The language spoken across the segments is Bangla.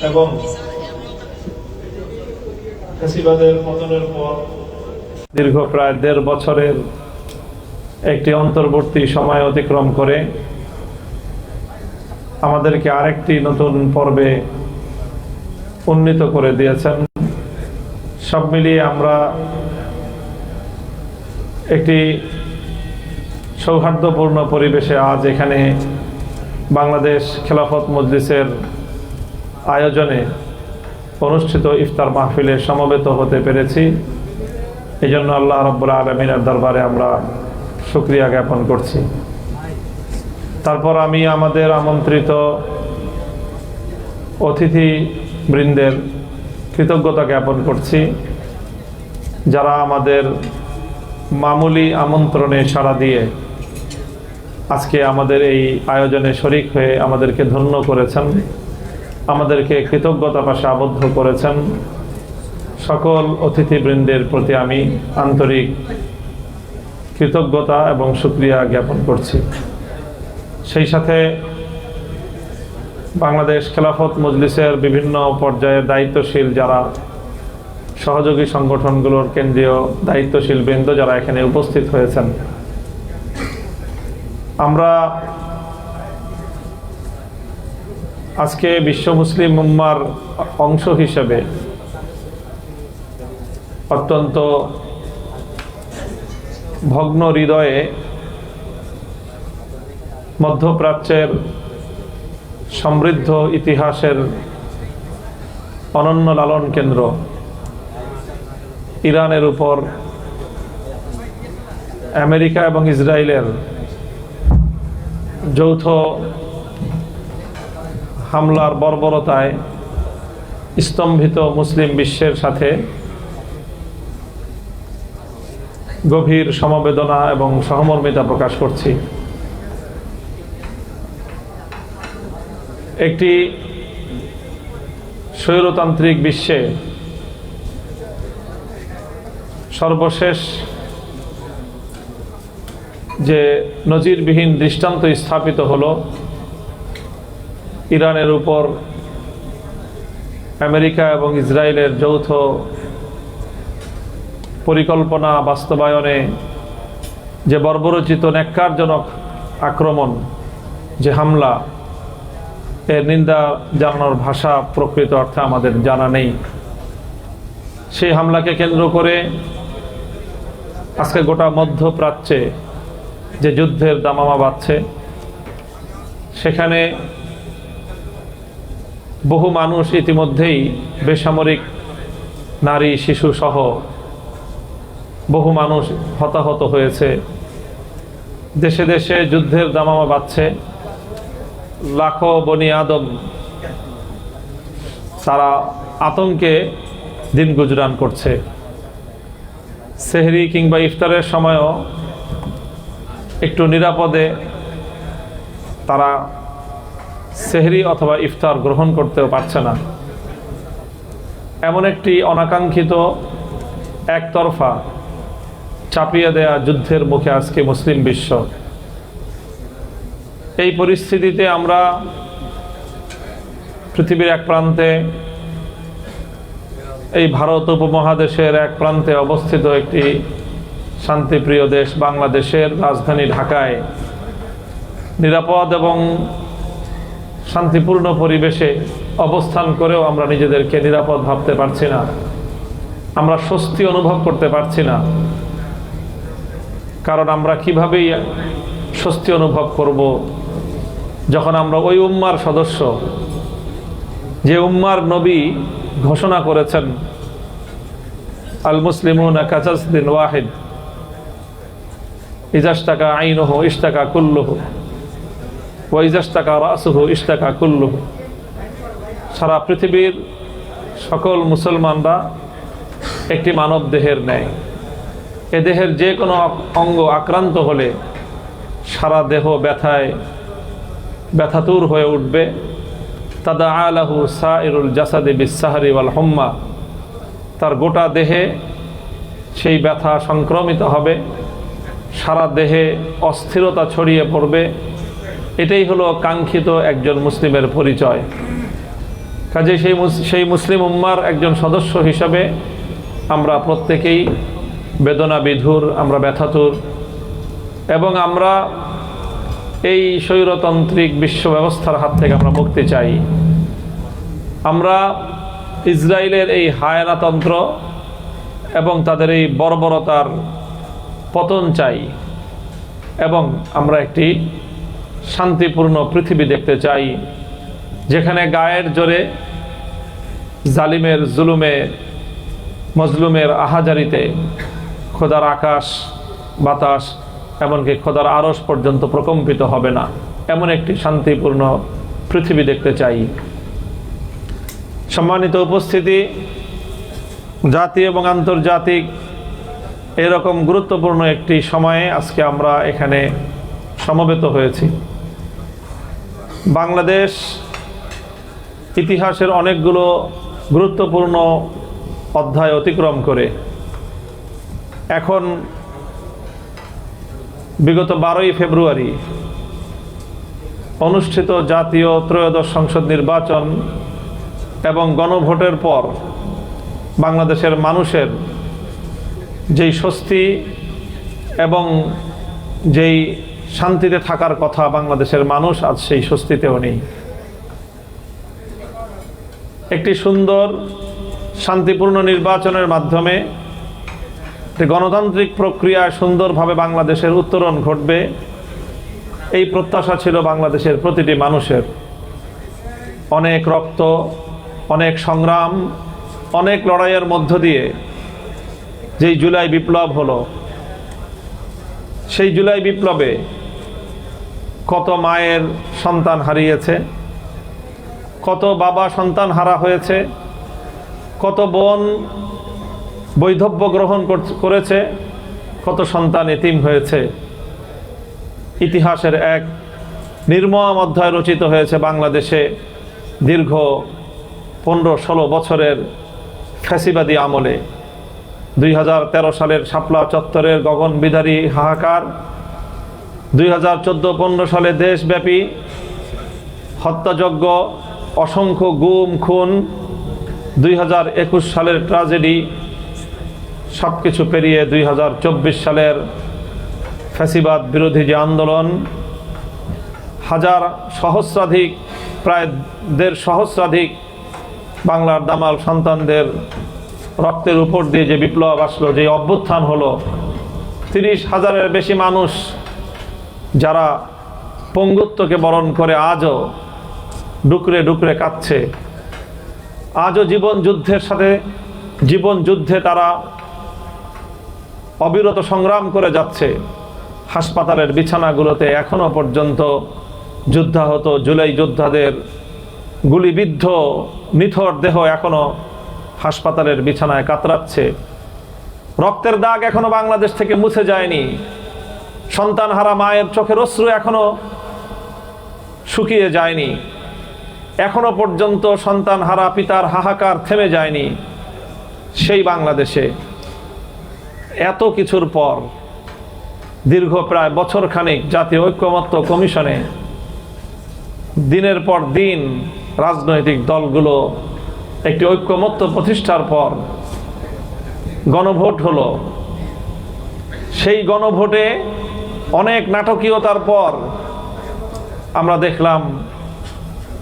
এবং ফ্যাসিবাদের পতনের পর দীর্ঘ প্রায় ১.৫ বছরের একটি অন্তর্বর্তী সময় অতিক্রম করে আমাদেরকে আরেকটি নতুন পর্বে উন্নীত করে দিয়েছেন। সব মিলিয়ে আমরা একটি সৌহার্দ্যপূর্ণ পরিবেশে আজ এখানে বাংলাদেশ খেলাফত মজলিসের আয়োজনে অনুষ্ঠিত ইফতার মাহফিলে সমবেত হতে পেরেছি। এই জন্য আল্লাহ রাব্বুল আলামিনের দরবারে আমরা শুকরিয়া জ্ঞাপন করছি। তারপর আমি আমাদের আমন্ত্রিত অতিথি বৃন্দের কৃতজ্ঞতা জ্ঞাপন করছি, যারা আমাদের মামুলি আমন্ত্রণে সাড়া দিয়ে আজকে আমাদের এই আয়োজনে শরীক হয়ে আমাদেরকে ধন্য করেছেন, আমাদেরকে কৃতজ্ঞতা পাশে আবদ্ধ করেছেন। সকল অতিথিবৃন্দের প্রতি আমি আন্তরিক কৃতজ্ঞতা এবং শুকরিয়া জ্ঞাপন করছি। সেই সাথে বাংলাদেশ খেলাফত মজলিসের বিভিন্ন পর্যায়ের দায়িত্বশীল যারা সহযোগী সংগঠনগুলোর কেন্দ্রীয় দায়িত্বশীল বৃন্দ যারা এখানে উপস্থিত হয়েছেন, আমরা আজকে বিশ্ব মুসলিম উম্মার অংশ হিসেবে অত্যন্ত ভগ্ন হৃদয়ে মধ্যপ্রাচ্যের সমৃদ্ধ ইতিহাসের অনন্য লালন কেন্দ্র ইরানের উপর আমেরিকা এবং ইসরায়েলের যৌথ হামলার বর্বরতায় স্তম্ভিত মুসলিম বিশ্বের সাথে গভীর সমবেদনা এবং সহমর্মিতা প্রকাশ করছি। একটি স্বৈরতান্ত্রিক বিশ্বে সর্বশেষ যে নজিরবিহীন দৃষ্টান্ত স্থাপিত হলো ইরানের উপর আমেরিকা এবং ইসরায়েলের যৌথ পরিকল্পনা বাস্তবায়নে যে বর্বরোচিত ন্যাক্কারজনক আক্রমণ, যে হামলা, এর নিন্দা জানানোর ভাষা প্রকৃত অর্থে আমাদের জানা নেই। সেই হামলাকে কেন্দ্র করে আজকে গোটা মধ্যপ্রাচ্যে যে যুদ্ধের দামামা বাজছে, সেখানে বহু মানুষ ইতিমধ্যেই বেসামরিক নারী শিশু সহ বহু মানুষ হতাহত হয়েছে। দেশে দেশে যুদ্ধের দামামা বাজছে। লাখো বনি আদম তারা আতঙ্কে দিন গুজরান করছে। সেহরি কিংবা ইফতারের সময়ও একটু নিরাপদে তারা সেহরি অথবা ইফতার গ্রহণ করতেও পারছে না। এমন একটি অনাকাঙ্ক্ষিত একতরফা চাপিয়ে দেয়া যুদ্ধের মুখে আজকে মুসলিম বিশ্ব। এই পরিস্থিতিতে আমরা পৃথিবীর এক প্রান্তে, এই ভারত উপমহাদেশের এক প্রান্তে অবস্থিত একটি শান্তিপ্রিয় দেশ বাংলাদেশের রাজধানী ঢাকায় নিরাপদ এবং শান্তিপূর্ণ পরিবেশে অবস্থান করেও আমরা নিজেদেরকে নিরাপদ ভাবতে পারছি না, আমরা স্বস্তি অনুভব করতে পারছি না। কারণ আমরা কিভাবেই স্বস্তি অনুভব করব যখন আমরা ওই উম্মার সদস্য, যে উম্মার নবী ঘোষণা করেছেন আল মুসলিমুনা কাজাসদিন ওয়াহিদ ইজাশতাকা আইনুহু ইশতাকা কুল্লুহু ওয়া ইজাশতাকা রাসুহু ইশতাকা কুল্লুহু। সারা পৃথিবীর সকল মুসলমানরা একটি মানব দেহের ন্যায়। এ দেহের যে কোনো অঙ্গ আক্রান্ত হলে সারা দেহ ব্যথায় ব্যথাতুর হয়ে উঠবে। তাদা আলাহু সাইরুল জাসাদি বিসাহারি ওয়াল হুম্মা, তার গোটা দেহে সেই ব্যথা সংক্রমিত হবে, সারা দেহে অস্থিরতা ছড়িয়ে পড়বে। এটাই হলো কাঙ্ক্ষিত একজন মুসলিমের পরিচয়। কাজে সেই মুসলিম উম্মার একজন সদস্য হিসাবে আমরা প্রত্যেকেই বেদনা বিধুর, আমরা ব্যথাতুর, এবং আমরা এই স্বৈরতান্ত্রিক বিশ্ব ব্যবস্থার হাত থেকে আমরা মুক্তি চাই। আমরা ইসরায়েলের এই হায়নাতন্ত্র এবং তাদের এই বর্বরতার পতন চাই, এবং আমরা একটি শান্তিপূর্ণ পৃথিবী দেখতে চাই, যেখানে গায়ের জোরে জালিমের জুলুমে, মজলুমের আহাজারিতে খোদার আকাশ বাতাস এমনকি খোদার আরশ পর্যন্ত প্রকম্পিত হবে না, এমন একটি শান্তিপূর্ণ পৃথিবী দেখতে চাই। সম্মানিত উপস্থিতি, জাতীয় এবং আন্তর্জাতিক এরকম গুরুত্বপূর্ণ একটি সময়ে আজকে আমরা এখানে সমবেত হয়েছি। বাংলাদেশ ইতিহাসের অনেকগুলো গুরুত্বপূর্ণ অধ্যায় অতিক্রম করে এখন বিগত 12ই ফেব্রুয়ারি অনুষ্ঠিত জাতীয় ত্রয়োদশ সংসদ নির্বাচন এবং গণভোটের পর বাংলাদেশের মানুষের যেই স্বস্তি এবং যেই শান্তিতে থাকার কথা বাংলাদেশের মানুষ আজ সেই স্বস্তিতেও নেই। একটি সুন্দর শান্তিপূর্ণ নির্বাচনের মাধ্যমে গণতান্ত্রিক প্রক্রিয়ায় সুন্দরভাবে বাংলাদেশের উত্তরণ ঘটবে, এই প্রত্যাশা ছিল বাংলাদেশের প্রতিটি মানুষের। অনেক রক্ত, অনেক সংগ্রাম, অনেক লড়াইয়ের মধ্য দিয়ে যেই জুলাই বিপ্লব হলো, সেই জুলাই বিপ্লবে কত মায়ের সন্তান হারিয়েছে, কত বাবা সন্তান হারা হয়েছে, কত বোন বৈধব্য গ্রহণ করেছে, কত সন্তান এতিম হয়েছে। ইতিহাসের এক নির্মম অধ্যায় রচিত হয়েছে বাংলাদেশে দীর্ঘ 15-16 বছরের ফ্যাসিবাদী আমলে। 2013 সালের শাপলা চত্বরের গগনবিদারী হাহাকার, 2014-15 সালে দেশব্যাপী হত্যাযজ্ঞ, অসংখ্য গুম খুন, 2021 সালের ট্র্যাজেডি, সব কিছু পেরিয়ে 2024 সালের ফ্যাসিবাদ বিরোধী যে আন্দোলন, সহস্রাধিক প্রায় 1.5 সহস্রাধিক বাংলার দামাল সন্তানদের রক্তের উপর দিয়ে যে বিপ্লব আসলো, যে অভ্যুত্থান হলো, 30,000-এর বেশি মানুষ যারা পঙ্গুত্বকে বরণ করে আজও ডুকরে ডুকরে কাঁদছে, আজও জীবন যুদ্ধে তারা অবিরত সংগ্রাম করে যাচ্ছে। হাসপাতালের বিছানাগুলোতে এখনো পর্যন্ত যুদ্ধাহত জুলাই যোদ্ধাদের গুলিবিদ্ধ নিথর দেহ এখনো হাসপাতালের বিছানায় কাতরাচ্ছে। রক্তের দাগ এখনো বাংলাদেশ থেকে মুছে যায়নি। সন্তান হারা মায়ের চোখের অশ্রু এখনো শুকিয়ে যায়নি। এখনো পর্যন্ত সন্তান হারা পিতার হাহাকার থেমে যায়নি। সেই বাংলাদেশে এত কিছুর পর দীর্ঘ প্রায় বছরখানেক জাতীয় ঐক্যমত্য কমিশনে দিনের পর দিন রাজনৈতিক দলগুলো একটি ঐক্যমত্য প্রতিষ্ঠার পর গণভোট হলো। সেই গণভোটে অনেক নাটকীয়তার পর আমরা দেখলাম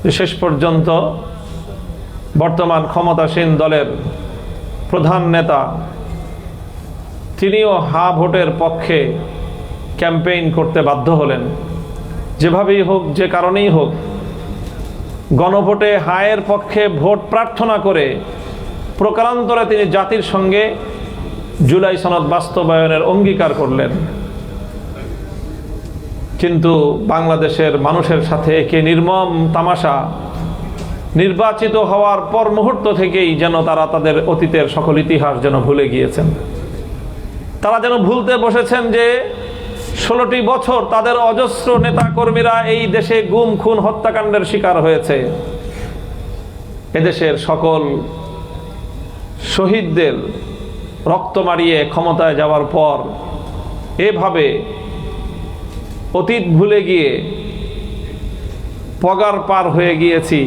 যে শেষ পর্যন্ত বর্তমান ক্ষমতাসীন দলের প্রধান নেতা তিনিও হা ভোটের পক্ষে ক্যাম্পেইন করতে বাধ্য হলেন। যেভাবেই হোক, যে কারণেই হোক, গণভোটে হায়ের পক্ষে ভোট প্রার্থনা করে প্রকারান্তরে তিনি জাতির সঙ্গে জুলাই সনদ বাস্তবায়নের অঙ্গীকার করলেন। কিন্তু বাংলাদেশের মানুষের সাথে একে নির্মম তামাশা, নির্বাচিত হওয়ার পর মুহূর্ত থেকেই যেন তারা তাদের অতীতের সকল ইতিহাস যেন ভুলে গিয়েছেন। তারা যেন ভুলতে বসেছেন যে 16টি বছর তাদের অজস্র নেতা কর্মীরা এই দেশে গুম খুন হত্যাকাণ্ডের শিকার হয়েছে। এদেশের সকল শহীদদের রক্ত মারিয়ে ক্ষমতায় যাওয়ার পর এভাবে অতীত ভুলে গিয়ে পগার পার হয়ে গিয়েছি,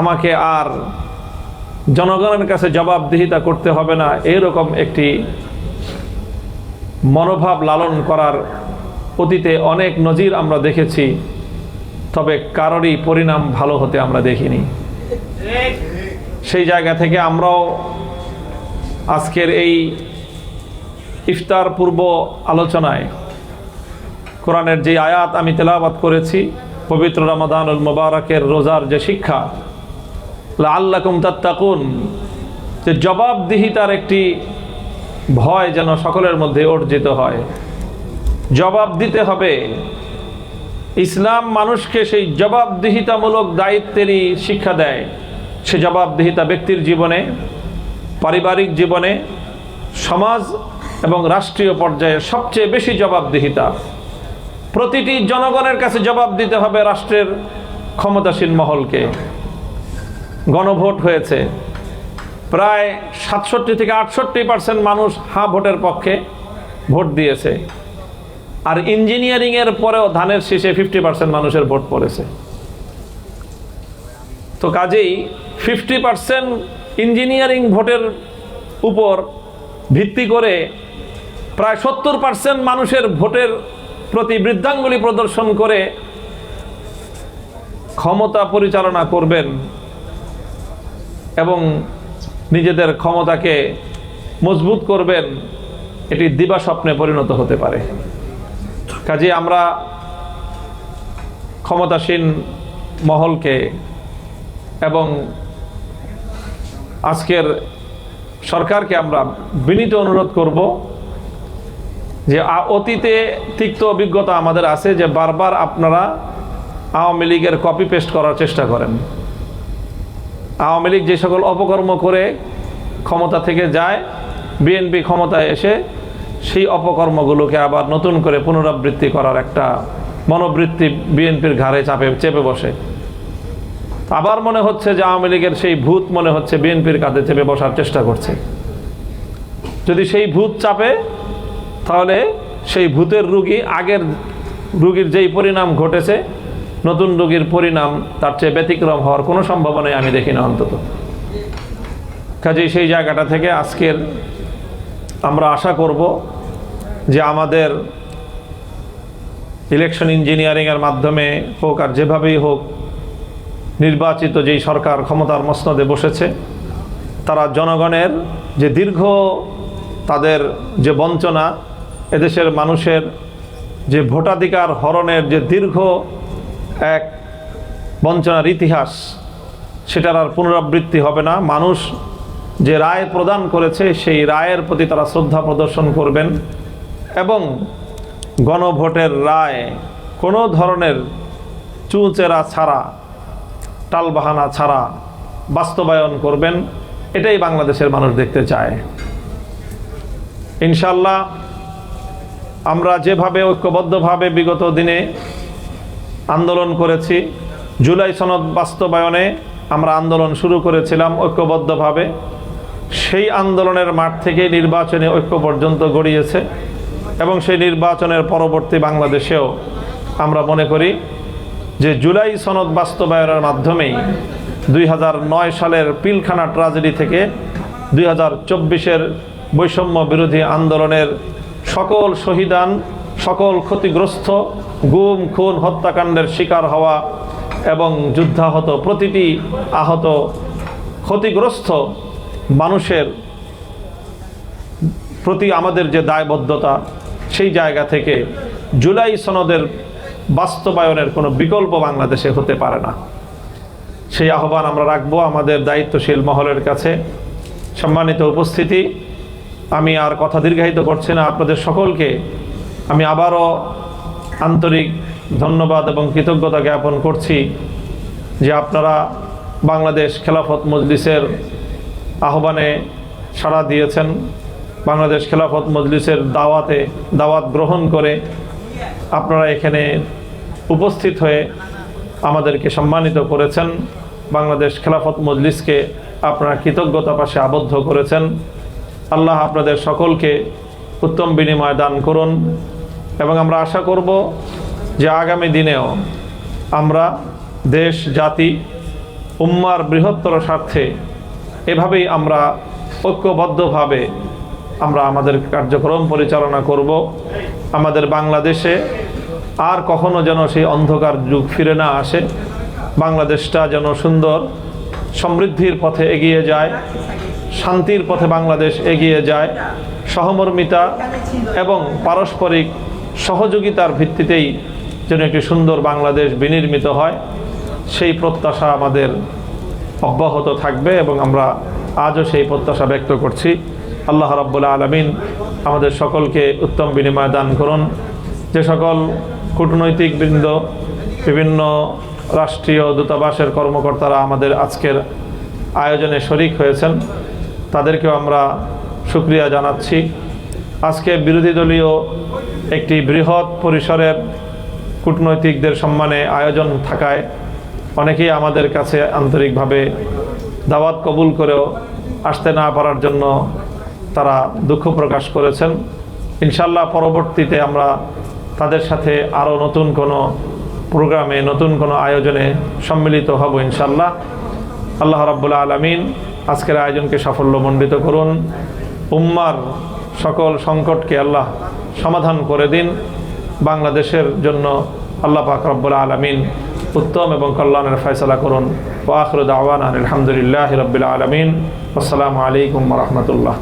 আমাকে আর জনগণের কাছে জবাবদিহিতা করতে হবে না, এরকম একটি মনোভাব লালন করার অতীতে অনেক নজির আমরা দেখেছি, তবে কারোরই পরিণাম ভালো হতে আমরা দেখিনি। সেই জায়গা থেকে আমরাও আজকের এই ইফতার পূর্ব আলোচনায় কোরআনের যে আয়াত আমি তেলাওয়াত করেছি, পবিত্র রমাদানুল মুবারকের রোজার যে শিক্ষা, লাআল্লাকুম তাত্তাকুন, যে জবাবদিহিতার একটি ভয় যেন সকলের মধ্যে অর্জিত হয়। জবাব দিতে হবে। ইসলাম মানুষকে সেই জবাবদিহিতামূলক দায়িত্বেরই শিক্ষা দেয়। সে জবাবদিহিতা ব্যক্তির জীবনে, পারিবারিক জীবনে, সমাজ এবং রাষ্ট্রীয় পর্যায়ে সবচেয়ে বেশি জবাবদিহিতা। প্রতিটি জনগণের কাছে জবাব দিতে হবে রাষ্ট্রের ক্ষমতাসীন মহলকে। গণভোট হয়েছে, প্রায় 67 থেকে 68% মানুষ হ্যাঁ ভোটের পক্ষে ভোট দিয়েছে। আর ইঞ্জিনিয়ারিংয়ের পরেও ধানের শীষে 50% মানুষের ভোট পড়েছে। তো কাজেই 50% ইঞ্জিনিয়ারিং ভোটের উপর ভিত্তি করে প্রায় 70% মানুষের ভোটের প্রতি বৃদ্ধাঙ্গুলি প্রদর্শন করে ক্ষমতা পরিচালনা করবেন এবং নিজেদের ক্ষমতাকে মজবুত করবেন, এটি দিবা স্বপ্নে পরিণত হতে পারে। কাজে আমরা ক্ষমতাসীন মহলকে এবং আজকের সরকারকে আমরা বিনীত অনুরোধ করব যে অতীতে তিক্ত অভিজ্ঞতা আমাদের আছে যে বারবার আপনারা আওয়ামী লীগের কপি পেস্ট করার চেষ্টা করেন। আওয়ামী লীগ যে সকল অপকর্ম করে ক্ষমতা থেকে যায়, বিএনপি ক্ষমতায় এসে সেই অপকর্মগুলোকে আবার নতুন করে পুনরাবৃত্তি করার একটা মনোবৃত্তি বিএনপির ঘাড়ে চেপে বসে। আবার মনে হচ্ছে যে আওয়ামী লীগের সেই ভূত মনে হচ্ছে বিএনপির কাঁধে চেপে বসার চেষ্টা করছে। যদি সেই ভূত চাপে, তাহলে সেই ভূতের রোগী আগের রোগীর যেই পরিণাম ঘটেছে, নতুন রোগীর পরিণাম তার চেয়ে ব্যতিক্রম হওয়ার কোনো সম্ভাবনাই আমি দেখি না অন্তত। কাজেই সেই জায়গাটা থেকে আজকের আমরা আশা করব যে আমাদের ইলেকশন ইঞ্জিনিয়ারিংয়ের মাধ্যমে হোক আর যেভাবেই হোক, নির্বাচিত যেই সরকার ক্ষমতার মসনদে বসেছে, তারা জনগণের যে দীর্ঘ তাদের যে বঞ্চনা, এদেশের মানুষের যে ভোটাধিকার হরণের যে দীর্ঘ এক বঞ্চনার ইতিহাস, সেটার আর পুনরাবৃত্তি হবে না। মানুষ যে রায় প্রদান করেছে সেই রায়ের প্রতি তারা শ্রদ্ধা প্রদর্শন করবেন এবং গণভোটের রায় কোনো ধরনের চুঁচেরা ছাড়া, টালবাহানা ছাড়া বাস্তবায়ন করবেন। এটাই বাংলাদেশের মানুষ দেখতে চায়। ইনশাআল্লাহ আমরা যেভাবে ঐক্যবদ্ধভাবে বিগত দিনে আন্দোলন করেছি, জুলাই সনদ বাস্তবায়নে আমরা আন্দোলন শুরু করেছিলাম ঐক্যবদ্ধভাবে, সেই আন্দোলনের মাঠ থেকে নির্বাচনে ঐক্য পর্যন্ত গড়িয়েছে এবং সেই নির্বাচনের পরবর্তী বাংলাদেশেও আমরা মনে করি যে জুলাই সনদ বাস্তবায়নের মাধ্যমেই 2009 সালের পিলখানা ট্রাজেডি থেকে 2024-এর বৈষম্য বিরোধী আন্দোলনের সকল শহীদান, সকল ক্ষতিগ্রস্ত, গুম খুন হত্যাকাণ্ডের শিকার হওয়া এবং যুদ্ধাহত প্রতিটি আহত ক্ষতিগ্রস্ত মানুষের প্রতি আমাদের যে দায়বদ্ধতা, সেই জায়গা থেকে জুলাই সনদের বাস্তবায়নের কোনো বিকল্প বাংলাদেশে হতে পারে না। সেই আহ্বান আমরা রাখবো আমাদের দায়িত্বশীল মহলের কাছে। সম্মানিত উপস্থিতি, আমি আর কথা দীর্ঘায়িত করছি না। আপনাদের সকলকে আমি আবারও আন্তরিক ধন্যবাদ এবং কৃতজ্ঞতা জ্ঞাপন করছি যে আপনারা বাংলাদেশ খেলাফত মজলিসের আহ্বানে সাড়া দিয়েছেন। বাংলাদেশ খেলাফত মজলিসের দাওয়াত গ্রহণ করে আপনারা এখানে উপস্থিত হয়ে আমাদেরকে সম্মানিত করেছেন। বাংলাদেশ খেলাফত মজলিসকে আপনারা কৃতজ্ঞতা পাশে আবদ্ধ করেছেন। আল্লাহ আপনাদের সকলকে উত্তম বিনিময় দান করুন এবং আমরা আশা করব যে আগামী দিনেও আমরা দেশ, জাতি উম্মার বৃহত্তর স্বার্থে এভাবেই আমরা ঐক্যবদ্ধভাবে আমরা আমাদের কার্যক্রম পরিচালনা করব। আমাদের বাংলাদেশে আর কখনো যেন সেই অন্ধকার যুগ ফিরে না আসে, বাংলাদেশটা যেন সুন্দর সমৃদ্ধির পথে এগিয়ে যায়, শান্তির পথে বাংলাদেশ এগিয়ে যায়, সহমর্মিতা এবং পারস্পরিক সহযোগিতার ভিত্তিতেই যেন একটি সুন্দর বাংলাদেশ বিনির্মিত হয়, সেই প্রত্যাশা আমাদের অব্যাহত থাকবে এবং আমরা আজও সেই প্রত্যাশা ব্যক্ত করছি। আল্লাহ রাব্বুল আলামিন আমাদের সকলকে উত্তম বিনিময় দান করুন। যে সকল কূটনৈতিক বৃন্দ, বিভিন্ন রাষ্ট্রীয় দূতাবাসের কর্মকর্তারা আমাদের আজকের আয়োজনে শরিক হয়েছেন, তাদেরকেও আমরা শুকরিয়া জানাচ্ছি। আজকে বিরোধী দলীয় একটি বৃহৎ পরিসরের কূটনৈতিকদের সম্মানে আয়োজন থাকায় অনেকেই আমাদের কাছে আন্তরিকভাবে দাওয়াত কবুল করেও আসতে না পারার জন্য তারা দুঃখ প্রকাশ করেছেন। ইনশাল্লাহ পরবর্তীতে আমরা তাদের সাথে আরও নতুন কোনো প্রোগ্রামে, নতুন কোনো আয়োজনে সম্মিলিত হব ইনশাল্লাহ। আল্লাহ রাব্বুল আলামিন আজকের আয়োজনকে সাফল্যমণ্ডিত করুন। উম্মার সকল সংকটকে আল্লাহ সমাধান করে দিন। বাংলাদেশের জন্য আল্লাহ পাক রব্বুল আলামিন উত্তম এবং কল্যাণের ফয়সালা করুন। ওয়া আখিরু দাওয়ানা আলহামদুলিল্লাহি রাব্বিল আলামিন। আসসালামু আলাইকুম ওয়া রাহমাতুল্লাহ।